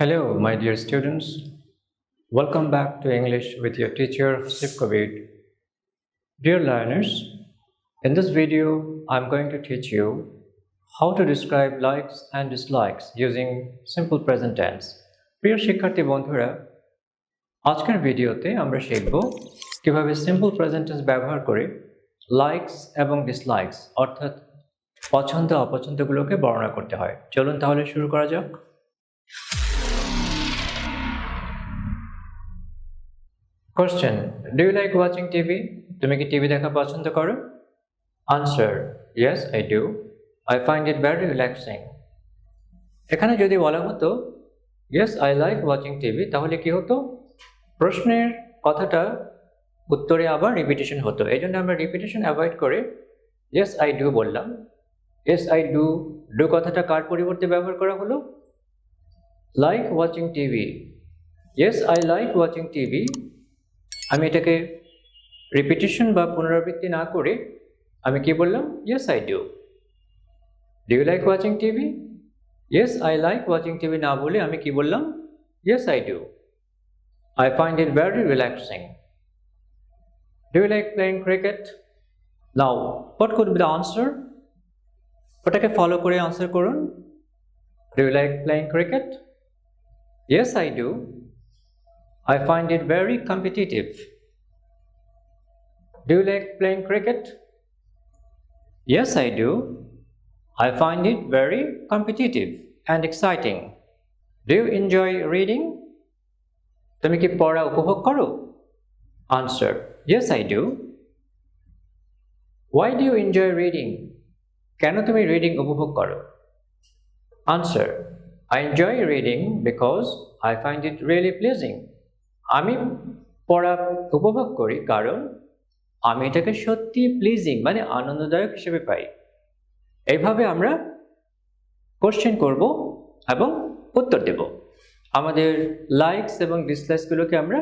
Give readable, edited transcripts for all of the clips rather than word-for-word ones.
Hello, my dear students. Welcome back to English with your teacher Hasib Kabir. Dear learners, in this video, I'm going to teach you how to describe likes and dislikes using simple present tense. প্রিয় শিক্ষার্থী বন্ধুরা, আজকের ভিডিওতে আমরা শিখব কিভাবে simple present tense ব্যবহার করে লাইকস এবং ডিসলাইকস অর্থাৎ পছন্দ অপছন্দগুলোকে বর্ণনা করতে হয়। চলুন তাহলে শুরু করা যাক। Question: Do you like watching TV? তুমি কি টিভি দেখা পছন্দ করো? Answer: Yes, I do. I find it very relaxing. এখানে যদি বলা হতো Yes, I like watching TV, তাহলে কি হতো? প্রশ্নের কথাটা উত্তরে আবার রিপিটেশন হতো। এই জন্য আমরা রিপিটেশন অ্যাভয়েড করে Yes, I do বললাম। Yes, I do. Do কথাটা কার পরিবর্তে ব্যবহার করা হলো? Like watching TV. Yes, I like watching TV. আমি এটাকে রিপিটেশন বা পুনরাবৃত্তি না করে আমি কি বললাম? Yes, I do. Do you like watching TV? Yes, I like watching TV না বলে আমি কি বললাম? Yes, I do. I find it very relaxing. Do you like playing cricket? Now, what could be the answer? ওটাকে follow করে answer করুন। Do you like playing cricket? Yes, I do. I find it very competitive. Do you like playing cricket? Yes, I do. I find it very competitive and exciting. Do you enjoy reading? তুমি কি পড়া উপভোগ করো? Answer: Yes, I do. Why do you enjoy reading? কেন তুমি reading উপভোগ করো? Answer: I enjoy reading because I find it really pleasing. আমি পড়া উপভোগ করি কারণ আমি এটাকে সত্যি প্লিজিং মানে আনন্দদায়ক হিসেবে পাই। এইভাবে আমরা কোশ্চেন করব এবং উত্তর দেব। আমাদের লাইকস এবং ডিসলাইকসগুলোকে আমরা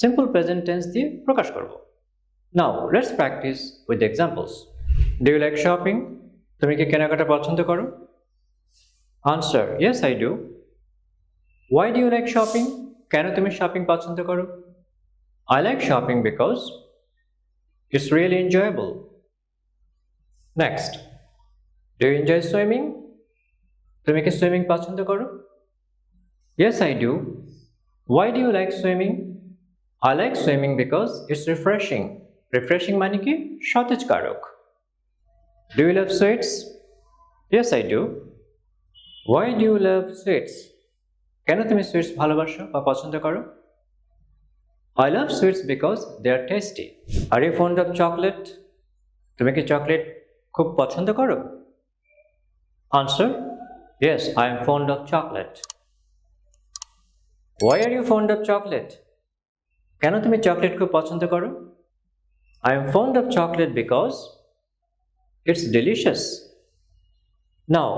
সিম্পল প্রেজেন্ট টেন্স দিয়ে প্রকাশ করব। Now let's practise with examples. Do you like shopping? তুমি কি কেনাকাটা পছন্দ করো? Answer: yes, I do. Why do you like shopping? কেন তুমি শপিং পছন্দ করো? I like shopping because it's really enjoyable. Next, do you enjoy swimming? তুমি কি সুইমিং পছন্দ করো? Yes, I do. Why do you like swimming? I like swimming because it's refreshing. Refreshing মানে কি? সতেজকারক। Do you love sweets? Yes, I do. Why do you love sweets? কেন তুমি sweets ভালোবাসো বা পছন্দ করো? I love sweets because they are tasty. Are you fond of chocolate? তুমি কি চকলেট খুব পছন্দ করো? Answer: Yes, I am fond of chocolate. Why are you fond of chocolate? কেন তুমি চকলেট খুব পছন্দ করো? I am fond of chocolate because it's delicious. Now,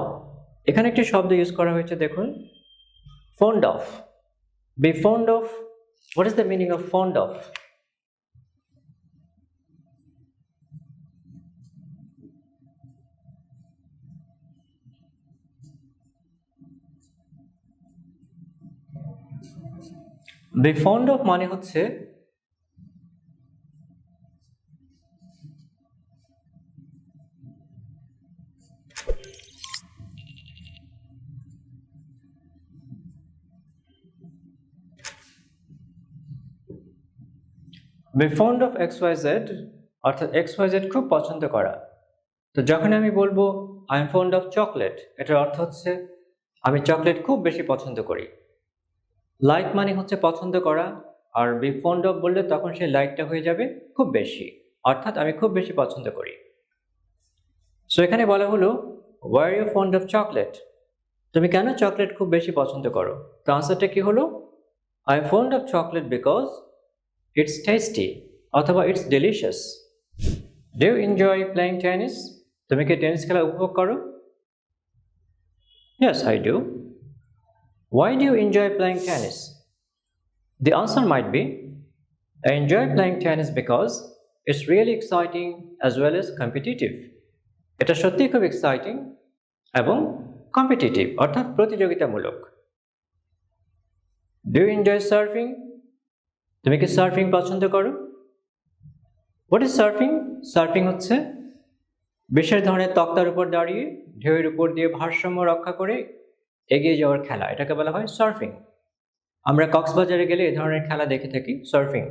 এখানে একটি শব্দ ইউজ করা হয়েছে দেখুন, fond of. Be fond of. What is the meaning of fond of? Be fond of মানে হচ্ছে be fond of XYZ অর্থাৎ XYZ খুব পছন্দ করা। তো যখন আমি বলবো I am fond of chocolate, এটার অর্থ হচ্ছে আমি চকলেট খুব বেশি পছন্দ করি। লাইক মানে হচ্ছে পছন্দ করা, আর be fond of বললে তখন সেই লাইকটা হয়ে যাবে খুব বেশি, অর্থাৎ আমি খুব বেশি পছন্দ করি। সো এখানে বলা হলো why are you fond of chocolate? তুমি কেন চকলেট খুব বেশি পছন্দ করো? তো আনসারটা কি হলো? I am fond of chocolate because it's tasty অথবা it's delicious. Do you enjoy playing tennis? তুমি কি টেনিস খেলা উপভোগ করো? Yes, I do. Why do you enjoy playing tennis? The answer might be I enjoy playing tennis because it's really exciting as well as competitive. এটা সত্যিই খুব exciting এবং competitive অর্থাৎ প্রতিযোগিতামূলক। Do you enjoy surfing? তুমি কি surfing পছন্দ করো? What is surfing? সার্ফিং হচ্ছে বিশেষ ধরনের তক্তার উপর দাঁড়িয়ে ঢেউয়ের উপর দিয়ে ভারসাম্য রক্ষা করে এগিয়ে যাওয়ার খেলা, এটাকে বলা হয় সার্ফিং। আমরা কক্সবাজারে গেলে এ ধরনের খেলা দেখে থাকি, সার্ফিং।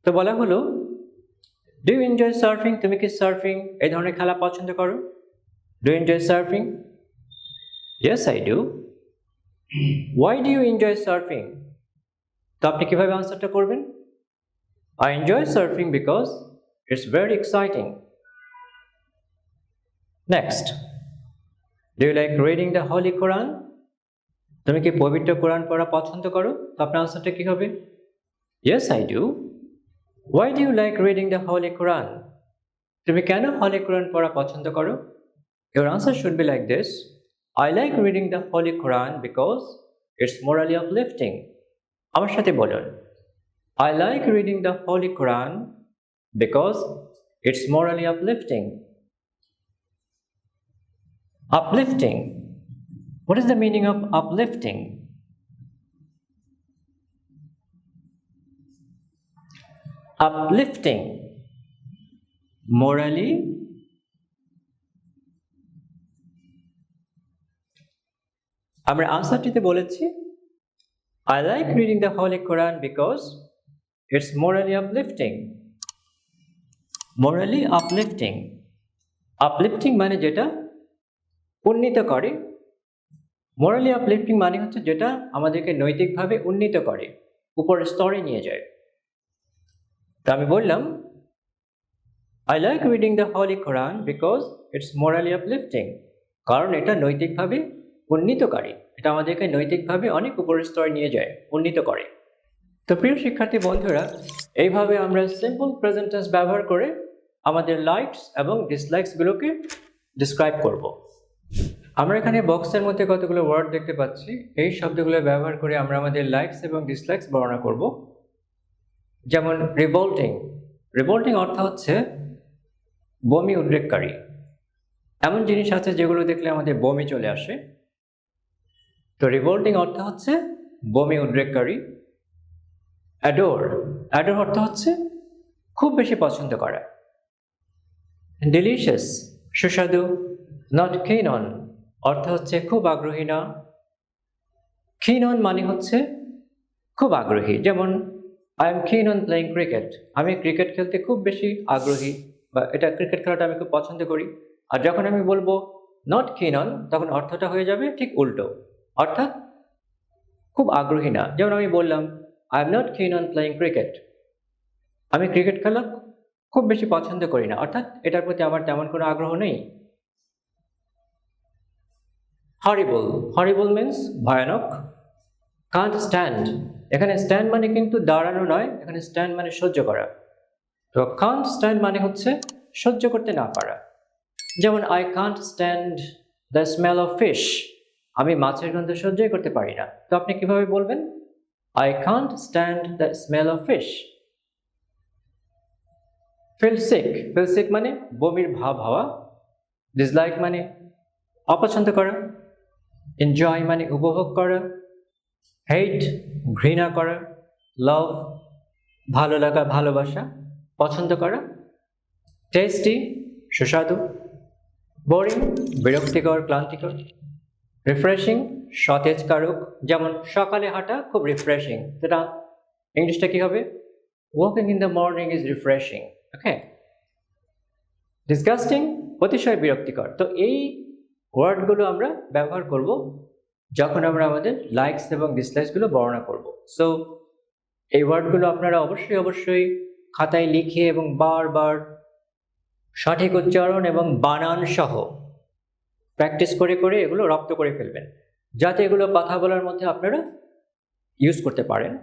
তো বলা হলো, ডু ইউ এনজয় সার্ফিং? তুমি কি সার্ফিং এই ধরনের খেলা পছন্দ করো? Do you enjoy surfing? Yes I do. Why do you enjoy surfing? তো আপনি কিভাবে আনসারটা করবেন? I enjoy surfing because it's very exciting. Next, do you like reading the holy Quran? তুমি কি পবিত্র কোরআন পড়া পছন্দ করো? তো আপনার আনসারটা কি হবে? Yes I do. Why do you like reading the holy Quran? তুমি কেন হলি কোরআন পড়া পছন্দ করো? Your answer should be like this: I like reading the Holy Quran because it's morally uplifting. আমার সাথে বলুন, I like reading the Holy Quran because it's morally uplifting. Uplifting. What is the meaning of uplifting? Uplifting. Morally আমরা আনসারটিতে বলেছি, I like reading the Holy Quran because it's morally uplifting. Morally uplifting. Uplifting মানে যেটা উন্নীত করে, morally uplifting মানে হচ্ছে যেটা আমাদেরকে নৈতিকভাবে উন্নীত করে, উপরের স্তরে নিয়ে যায়। তো আমি বললাম, I like reading the Holy Quran because it's morally uplifting. কারণ এটা নৈতিকভাবে উন্নীতকারী, এটা আমাদেরকে নৈতিকভাবে অনেক উপরের স্তরে নিয়ে যায়, উন্নীত করে। তো প্রিয় শিক্ষার্থী বন্ধুরা, এইভাবে আমরা সিম্পল প্রেজেন্ট টেন্স ব্যবহার করে আমাদের লাইকস এবং ডিসলাইকসগুলোকে ডিসক্রাইব করব। আমরা এখানে বক্সের মধ্যে কতগুলো ওয়ার্ড দেখতে পাচ্ছি, এই শব্দগুলো ব্যবহার করে আমরা আমাদের লাইকস এবং ডিসলাইকস বর্ণনা করব। যেমন রিভোল্টিং। রিভোল্টিং অর্থ হচ্ছে বমি উদ্রেককারী। এমন জিনিস আছে যেগুলো দেখলে আমাদের বমি চলে আসে, তো রিভোল্টিং অর্থ হচ্ছে বমি উদ্রেককারী। অ্যাডোর। অ্যাডোর অর্থ হচ্ছে খুব বেশি পছন্দ করা। ডিলিশিয়াস, সুস্বাদু। নট কিন অন অর্থ হচ্ছে খুব আগ্রহী না। কিন অন মানে হচ্ছে খুব আগ্রহী, যেমন আই এম কিন অন প্লেইং ক্রিকেট, আমি ক্রিকেট খেলতে খুব বেশি আগ্রহী, বা এটা ক্রিকেট খেলাটা আমি খুব পছন্দ করি। আর যখন আমি বলবো নট কিন অন, তখন অর্থটা হয়ে যাবে ঠিক উল্টো, অর্থাৎ খুব আগ্রহী না। যেমন আমি বললাম, আই এম নট কিন অন প্লেইং ক্রিকেট, আমি ক্রিকেট খেলা খুব বেশি পছন্দ করি না, অর্থাৎ এটার প্রতি আমার তেমন কোনো আগ্রহ নেই। হরিবল। হরিবল মিন্স ভয়ানক। কান্ট স্ট্যান্ড, এখানে স্ট্যান্ড মানে কিন্তু দাঁড়ানো নয়, এখানে স্ট্যান্ড মানে সহ্য করা। তো কান্ট স্ট্যান্ড মানে হচ্ছে সহ্য করতে না পারা। যেমন I can't stand the smell of fish, আমি মাছের গন্ধ সহ্যই করতে পারি না। তো আপনি কিভাবে বলবেন? I can't stand the smell of fish. Feel sick. Feel sick মানে বমির ভাব হওয়া। ডিসলাইক মানে অপছন্দ করা। এনজয় মানে উপভোগ করা। হেট ঘৃণা করা। লাভ ভালো লাগা, ভালোবাসা, পছন্দ করা। টেস্টি সুস্বাদু। বোরিং বিরক্তিকর, ক্লান্তিকর। রিফ্রেশিং সতেজ কারক, যেমন সকালে হাঁটা খুব রিফ্রেশিং, সেটা ইংলিশটা কি হবে? Walking in the morning is refreshing. Okay. Disgusting অতিশয় বিরক্তিকর। তো এই ওয়ার্ডগুলো আমরা ব্যবহার করব যখন আমরা আমাদের লাইকস এবং ডিসলাইকসগুলো বর্ণনা করব। সো এই ওয়ার্ডগুলো আপনারা অবশ্যই খাতায় লিখে এবং বারবার সঠিক উচ্চারণ এবং বানান সহ প্র্যাকটিস করে করে এগুলো রপ্ত করে ফেলবেন, যাতে এগুলো কথা বলার মধ্যে আপনারা ইউজ করতে পারেন।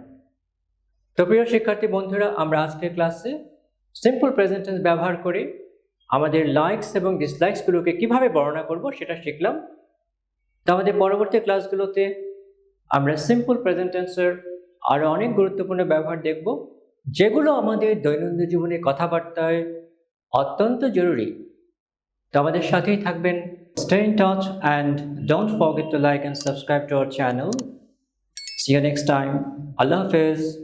তো প্রিয় শিক্ষার্থী বন্ধুরা, আমরা আজকের ক্লাসে সিম্পল প্রেজেন্ট টেন্স ব্যবহার করে আমাদের লাইকস এবং ডিসলাইকসগুলোকে কিভাবে বর্ণনা করব সেটা শিখলাম। তো আমাদের পরবর্তী ক্লাসগুলোতে আমরা সিম্পল প্রেজেন্ট টেন্সের আরও অনেক গুরুত্বপূর্ণ ব্যবহার দেখব, যেগুলো আমাদের দৈনন্দিন জীবনে কথাবার্তায় অত্যন্ত জরুরি। তো আমাদের সাথেই থাকবেন। Stay in touch and don't forget to like and subscribe to our channel. See you next time. Allah Hafiz.